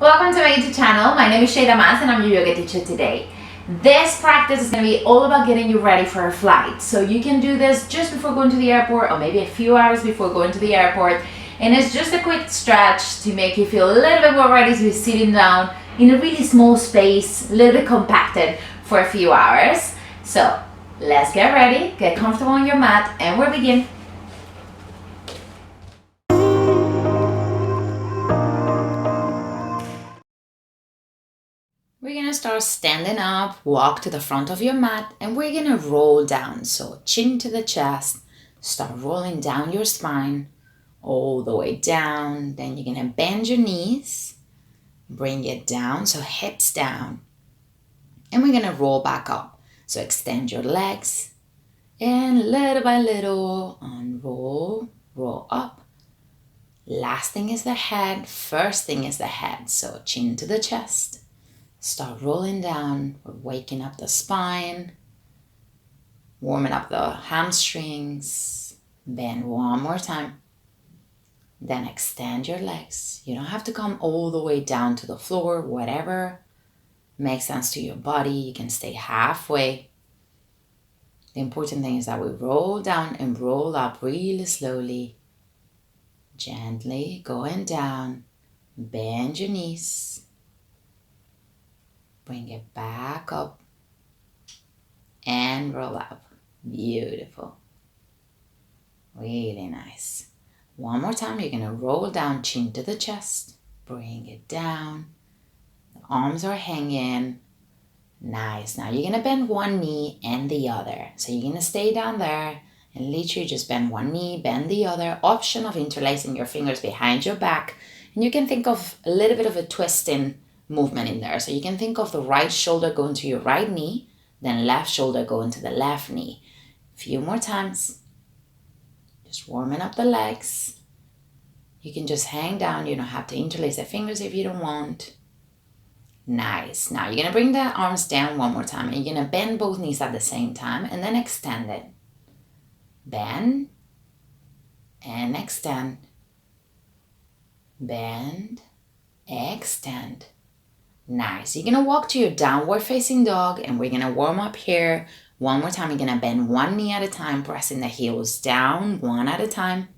Welcome to my YouTube channel. My name is Shayda Mas and I'm your yoga teacher today. This practice is going to be all about getting you ready for a flight. So you can do this just before going to the airport or maybe a few hours before going to the airport. And it's just a quick stretch to make you feel a little bit more ready to be sitting down in a really small space, a little bit compacted for a few hours. So let's get ready, get comfortable on your mat, and we'll begin. We're going to start standing up, walk to the front of your mat, and we're going to roll down. So chin to the chest, start rolling down your spine, all the way down. Then you're going to bend your knees, bring it down, so hips down. And we're going to roll back up. So extend your legs, and little by little, unroll, roll up. Last thing is the head, first thing is the head. So chin to the chest. Start rolling down, we're waking up the spine, warming up the hamstrings. Bend one more time. Then extend your legs. You don't have to come all the way down to the floor, whatever makes sense to your body. You can stay halfway. The important thing is that we roll down and roll up really slowly, gently going down. Bend your knees. Bring it back up and roll up. Beautiful. Really nice. One more time, you're going to roll down, chin to the chest. Bring it down. The arms are hanging. Nice. Now you're going to bend one knee and the other. So you're going to stay down there and literally just bend one knee, bend the other. Option of interlacing your fingers behind your back. And you can think of a little bit of a twisting movement in there. So you can think of the right shoulder going to your right knee, then left shoulder going to the left knee. A few more times. Just warming up the legs. You can just hang down. You don't have to interlace the fingers if you don't want. Nice. Now you're going to bring the arms down one more time and you're going to bend both knees at the same time and then extend it. Bend and extend. Bend, extend. Nice. You're going to walk to your downward facing dog and we're going to warm up here. One more time, you're going to bend one knee at a time, pressing the heels down one at a time.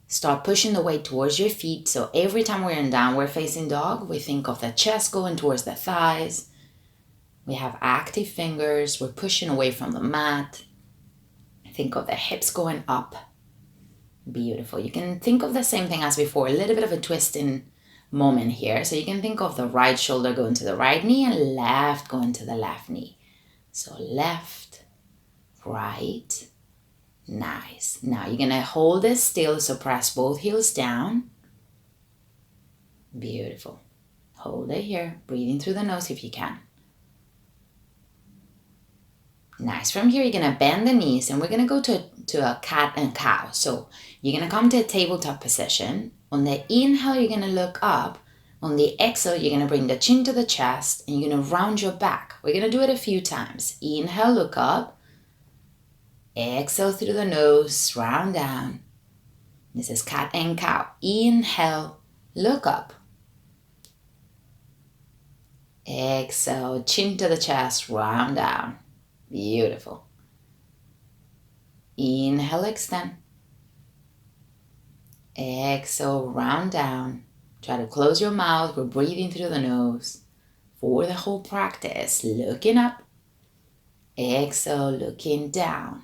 Start pushing the weight towards your feet. So every time we're in downward facing dog, we think of the chest going towards the thighs. We have active fingers. We're pushing away from the mat. Think of the hips going up. Beautiful. You can think of the same thing as before, a little bit of a twisting moment here. So you can think of the right shoulder going to the right knee and left going to the left knee. So left, right, nice. Now you're going to hold this still, so press both heels down. Beautiful. Hold it here, breathing through the nose if you can. Nice. From here, you're going to bend the knees and we're going to go to a cat and cow. So you're going to come to a tabletop position. On the inhale, you're going to look up. On the exhale, you're going to bring the chin to the chest and you're going to round your back. We're going to do it a few times. Inhale, look up. Exhale through the nose, round down. This is cat and cow. Inhale, look up. Exhale, chin to the chest, round down. Beautiful. Inhale, extend. Exhale, round down. Try to close your mouth. We're breathing through the nose. For the whole practice, looking up. Exhale, looking down.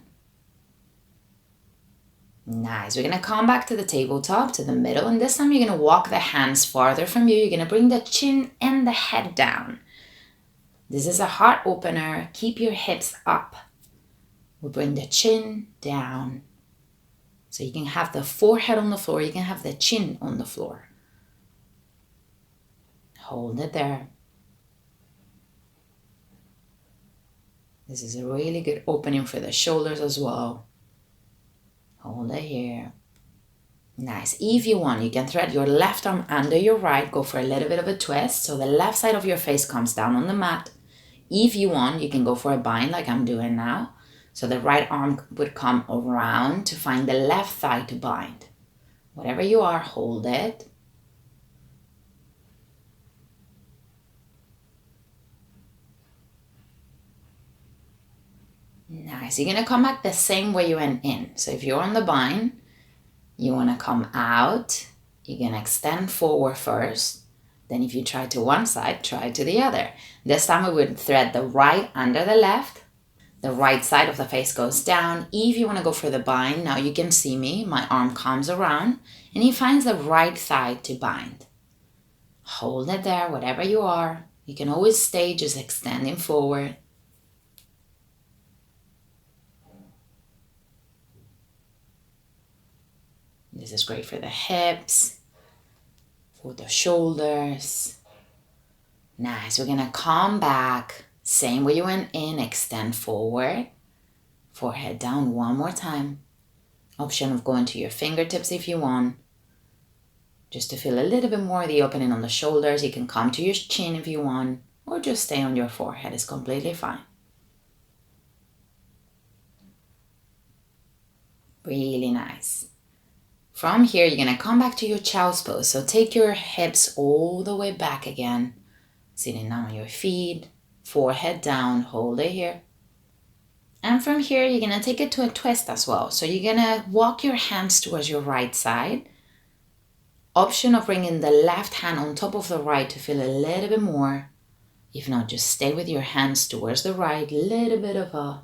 Nice. We're going to come back to the tabletop, to the middle. And this time you're going to walk the hands farther from you. You're going to bring the chin and the head down. This is a heart opener. Keep your hips up. We'll bring the chin down. So you can have the forehead on the floor. You can have the chin on the floor. Hold it there. This is a really good opening for the shoulders as well. Hold it here. Nice. If you want, you can thread your left arm under your right. Go for a little bit of a twist. So the left side of your face comes down on the mat. If you want, you can go for a bind like I'm doing now. So the right arm would come around to find the left thigh to bind. Whatever you are, hold it. Nice. You're going to come back the same way you went in. So if you're on the bind, you want to come out. You're going to extend forward first. Then if you try to one side, try to the other. This time we would thread the right under the left. The right side of the face goes down. If you want to go for the bind, now you can see me. My arm comes around and he finds the right side to bind. Hold it there, whatever you are. You can always stay just extending forward. This is great for the hips, for the shoulders. Nice. We're going to come back. Same way you went in, extend forward. Forehead down one more time. Option of going to your fingertips if you want. Just to feel a little bit more of the opening on the shoulders. You can come to your chin if you want, or just stay on your forehead. It's completely fine. Really nice. From here, you're going to come back to your child's pose. So take your hips all the way back again. Sitting down on your feet, forehead down, hold it here. And from here, you're going to take it to a twist as well. So you're going to walk your hands towards your right side. Option of bringing the left hand on top of the right to feel a little bit more. If not, just stay with your hands towards the right. Little bit of a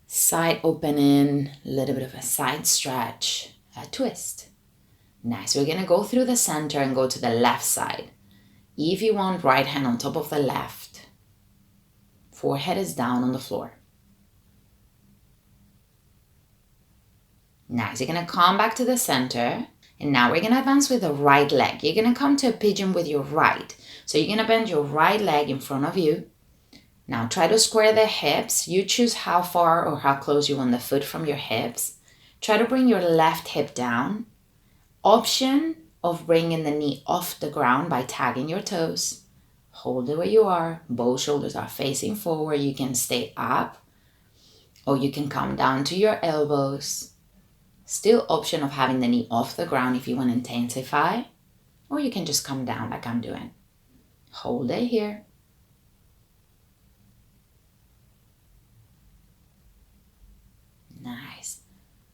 side opening, a little bit of a side stretch, a twist. Nice. We're going to go through the center and go to the left side. If you want, right hand on top of the left. Forehead is down on the floor. Nice. You're going to come back to the center. And now we're going to advance with the right leg. You're going to come to a pigeon with your right. So you're going to bend your right leg in front of you. Now try to square the hips. You choose how far or how close you want the foot from your hips. Try to bring your left hip down. Option of bringing the knee off the ground by tagging your toes. Hold it where you are. Both shoulders are facing forward. You can stay up or you can come down to your elbows. Still option of having the knee off the ground if you want to intensify, or you can just come down like I'm doing. Hold it here. Nice.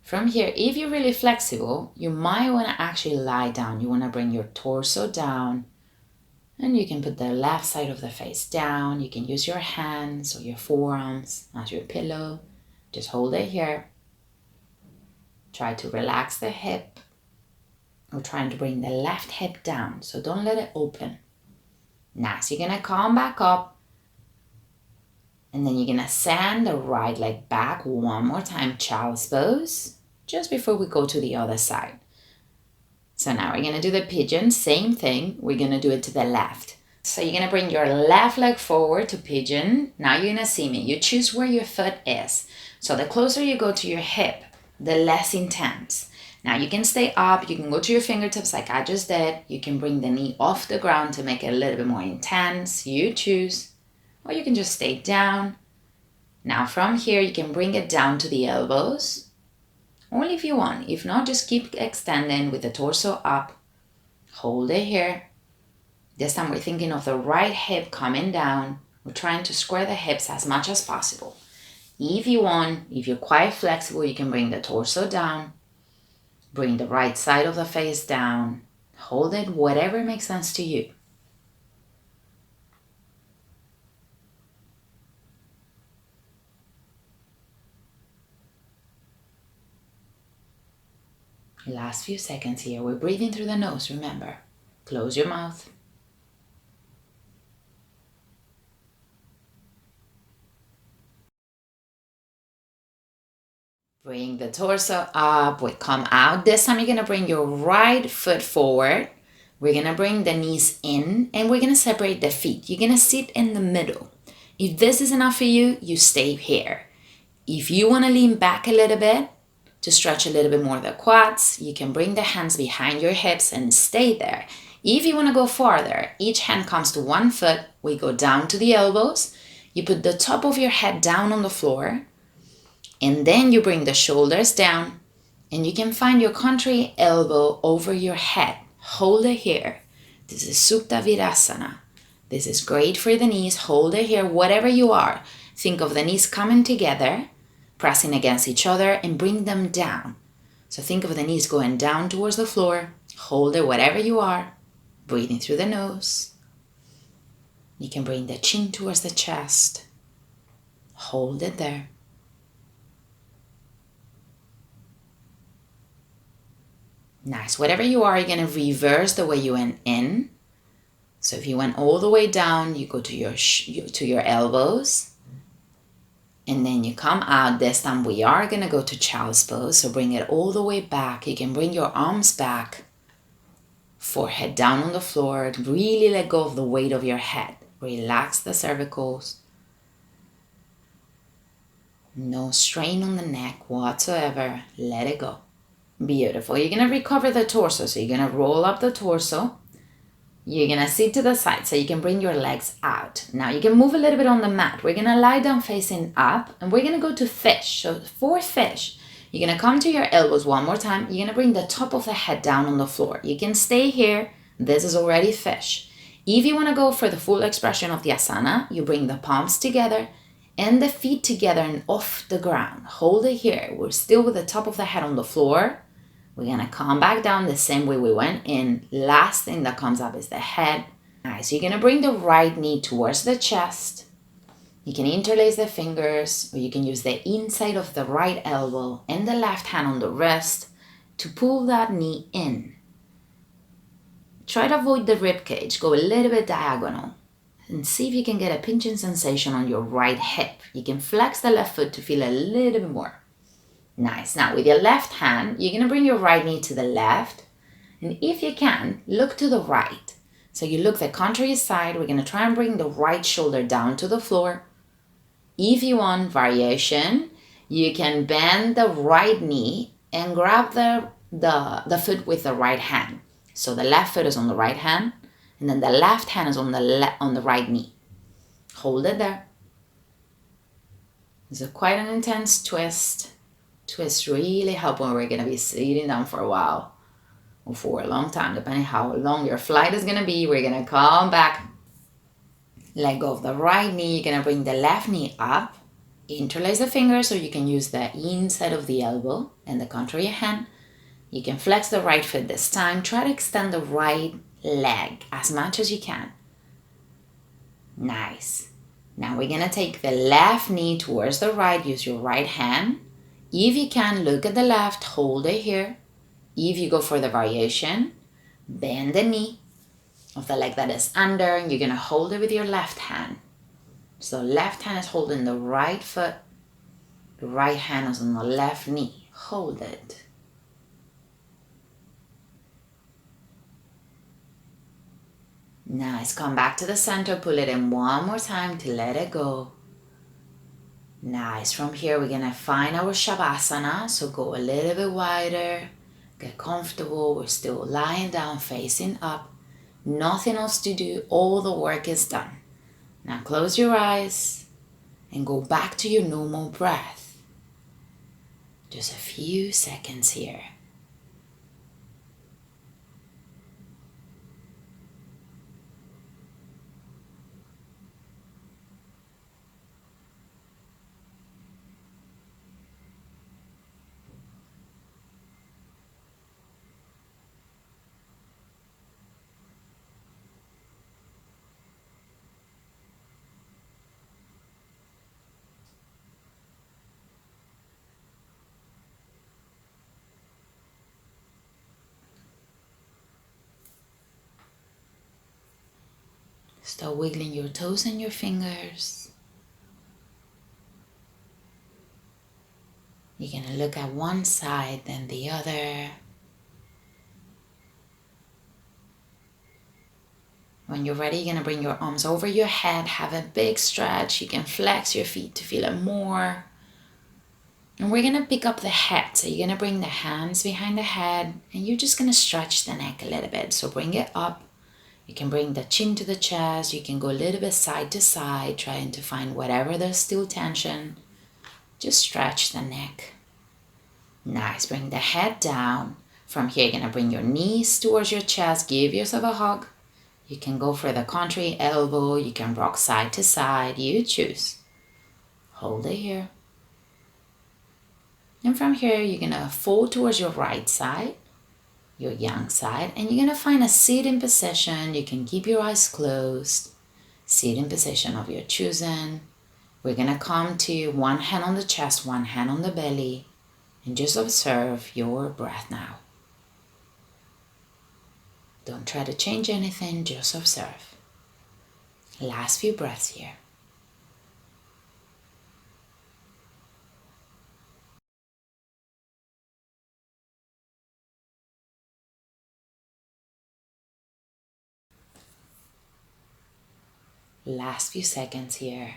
From here, if you're really flexible, you might want to actually lie down. You want to bring your torso down, and you can put the left side of the face down. You can use your hands or your forearms as your pillow. Just hold it here. Try to relax the hip. We're trying to bring the left hip down, so don't let it open. Nice. You're going to come back up. And then you're going to send the right leg back one more time, child's pose, just before we go to the other side. So now we're going to do the pigeon, same thing. We're going to do it to the left. So you're going to bring your left leg forward to pigeon. Now you're going to see me. You choose where your foot is. So the closer you go to your hip, the less intense. Now you can stay up, you can go to your fingertips like I just did. You can bring the knee off the ground to make it a little bit more intense. You choose. Or you can just stay down. Now from here, you can bring it down to the elbows. Only if you want. If not, just keep extending with the torso up. Hold it here. This time we're thinking of the right hip coming down. We're trying to square the hips as much as possible. If you want, if you're quite flexible, you can bring the torso down. Bring the right side of the face down. Hold it, whatever makes sense to you. Last few seconds here. We're breathing through the nose, remember. Close your mouth. Bring the torso up. We come out. This time you're going to bring your right foot forward. We're going to bring the knees in and we're going to separate the feet. You're going to sit in the middle. If this is enough for you, you stay here. If you want to lean back a little bit to stretch a little bit more the quads, you can bring the hands behind your hips and stay there. If you want to go farther, each hand comes to one foot. We go down to the elbows. You put the top of your head down on the floor. And then you bring the shoulders down and you can find your contrary elbow over your head. Hold it here. This is Supta Virasana. This is great for the knees. Hold it here, whatever you are. Think of the knees coming together. pressing against each other, and bring them down. So think of the knees going down towards the floor. Hold it wherever you are, breathing through the nose. You can bring the chin towards the chest. Hold it there. Nice. Whatever you are, you're going to reverse the way you went in. So if you went all the way down, you go to your elbows. And then you come out. This time we are going to go to child's pose. So bring it all the way back. You can bring your arms back. Forehead down on the floor. Really let go of the weight of your head. Relax the cervicals. No strain on the neck whatsoever. Let it go. Beautiful. You're going to recover the torso. So you're going to roll up the torso. You're going to sit to the side so you can bring your legs out. Now you can move a little bit on the mat. We're going to lie down facing up and we're going to go to fish. So for fish, you're going to come to your elbows one more time. You're going to bring the top of the head down on the floor. You can stay here. This is already fish. If you want to go for the full expression of the asana, you bring the palms together and the feet together and off the ground. Hold it here. We're still with the top of the head on the floor. We're going to come back down the same way we went in. Last thing that comes up is the head. Nice. So you're going to bring the right knee towards the chest. You can interlace the fingers, or you can use the inside of the right elbow and the left hand on the wrist to pull that knee in. Try to avoid the rib cage. Go a little bit diagonal and see if you can get a pinching sensation on your right hip. You can flex the left foot to feel a little bit more. Nice. Now with your left hand, you're going to bring your right knee to the left. And if you can, look to the right. So you look the contrary side. We're going to try and bring the right shoulder down to the floor. If you want variation, you can bend the right knee and grab the foot with the right hand. So the left foot is on the right hand, and then the left hand is on the right knee. Hold it there. It's quite an intense twist. Twists really help when we're going to be sitting down for a while or for a long time, depending how long your flight is going to be. We're going to come back. Let go of the right knee. You're going to bring the left knee up. Interlace the fingers, or you can use the inside of the elbow and the contrary hand. You can flex the right foot this time. Try to extend the right leg as much as you can. Nice. Now we're going to take the left knee towards the right. Use your right hand. If you can, look at the left. Hold it here. If you go for the variation, bend the knee of the leg that is under, and you're going to hold it with your left hand. So left hand is holding the right foot. The right hand is on the left knee. Hold it. Nice. Come back to the center. Pull it in one more time to let it go. Nice. From here, we're going to find our Shavasana. So go a little bit wider. Get comfortable. We're still lying down, facing up. Nothing else to do. All the work is done. Now close your eyes and go back to your normal breath. Just a few seconds here. Start wiggling your toes and your fingers. You're going to look at one side, then the other. When you're ready, you're going to bring your arms over your head. Have a big stretch. You can flex your feet to feel it more. And we're going to pick up the head. So you're going to bring the hands behind the head. And you're just going to stretch the neck a little bit. So bring it up. You can bring the chin to the chest. You can go a little bit side to side, trying to find whatever there's still tension. Just stretch the neck. Nice. Bring the head down. From here, you're going to bring your knees towards your chest. Give yourself a hug. You can go for the contrary elbow. You can rock side to side. You choose. Hold it here. And from here, you're going to fold towards your right side, your yang side, and you're going to find a sitting position. You can keep your eyes closed. Sitting position of your choosing. We're going to come to one hand on the chest, one hand on the belly, and just observe your breath now. Don't try to change anything, just observe. Last few breaths here. Last few seconds here.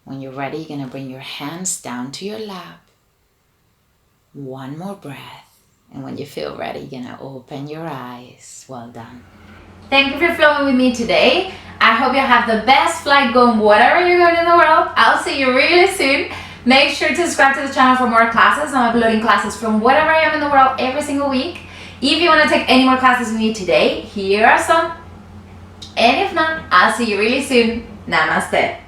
When you're ready, you're going to bring your hands down to your lap. One more breath. And when you feel ready, you're going to open your eyes. Well done. Thank you for flowing with me today. I hope you have the best flight going wherever you're going in the world. I'll see you really soon. Make sure to subscribe to the channel for more classes. I'm uploading classes from wherever I am in the world every single week. If you want to take any more classes with me today, here are some. And if not, I'll see you really soon. Namaste.